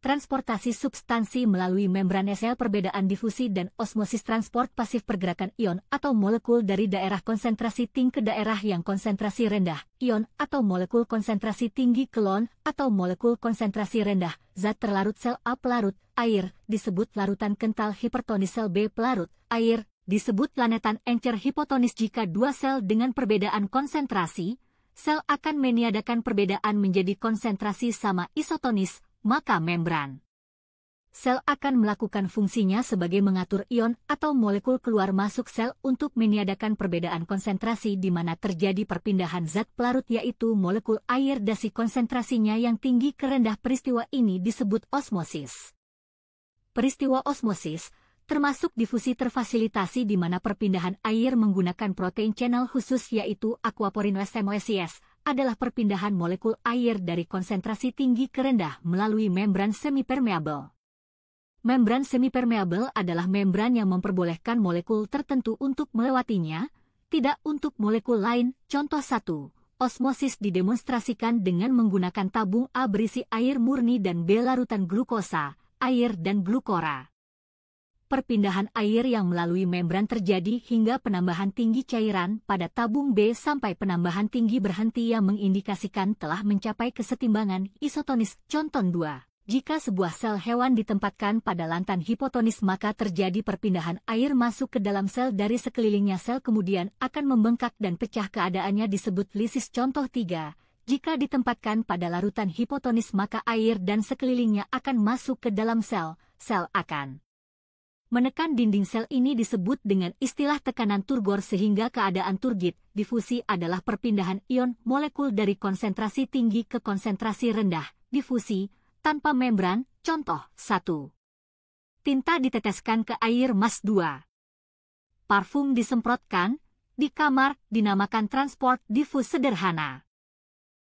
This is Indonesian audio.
Transportasi substansi melalui membran sel. Perbedaan difusi dan osmosis. Transport pasif pergerakan ion atau molekul dari daerah konsentrasi tinggi ke daerah yang konsentrasi rendah. Ion atau molekul konsentrasi tinggi ke ion atau molekul konsentrasi rendah. Zat terlarut sel A pelarut air disebut larutan kental hipertonis. Sel B pelarut air disebut lanetan encer hipotonis. Jika dua sel dengan perbedaan konsentrasi, sel akan meniadakan perbedaan menjadi konsentrasi sama isotonis, maka membran sel akan melakukan fungsinya sebagai mengatur ion atau molekul keluar masuk sel untuk meniadakan perbedaan konsentrasi di mana terjadi perpindahan zat pelarut yaitu molekul air dari konsentrasinya yang tinggi ke rendah. Peristiwa ini disebut osmosis. Peristiwa osmosis termasuk difusi terfasilitasi di mana perpindahan air menggunakan protein channel khusus yaitu aquaporin SMOSIS adalah perpindahan molekul air dari konsentrasi tinggi ke rendah melalui membran semipermeabel. Membran semipermeabel adalah membran yang memperbolehkan molekul tertentu untuk melewatinya, tidak untuk molekul lain. Contoh 1. Osmosis didemonstrasikan dengan menggunakan tabung A berisi air murni dan B larutan glukosa, air dan glukora. Perpindahan air yang melalui membran terjadi hingga penambahan tinggi cairan pada tabung B sampai penambahan tinggi berhenti yang mengindikasikan telah mencapai kesetimbangan isotonis. Contoh 2. Jika sebuah sel hewan ditempatkan pada lantan hipotonis maka terjadi perpindahan air masuk ke dalam sel dari sekelilingnya. Sel kemudian akan membengkak dan pecah. Keadaannya disebut lisis. Contoh 3. Jika ditempatkan pada larutan hipotonis maka air dan sekelilingnya akan masuk ke dalam sel. Sel akan menekan dinding sel. Ini disebut dengan istilah tekanan turgor sehingga keadaan turgid. Difusi adalah perpindahan ion molekul dari konsentrasi tinggi ke konsentrasi rendah. Difusi tanpa membran. Contoh 1. Tinta diteteskan ke air mas. 2. Parfum disemprotkan di kamar dinamakan transport difus sederhana.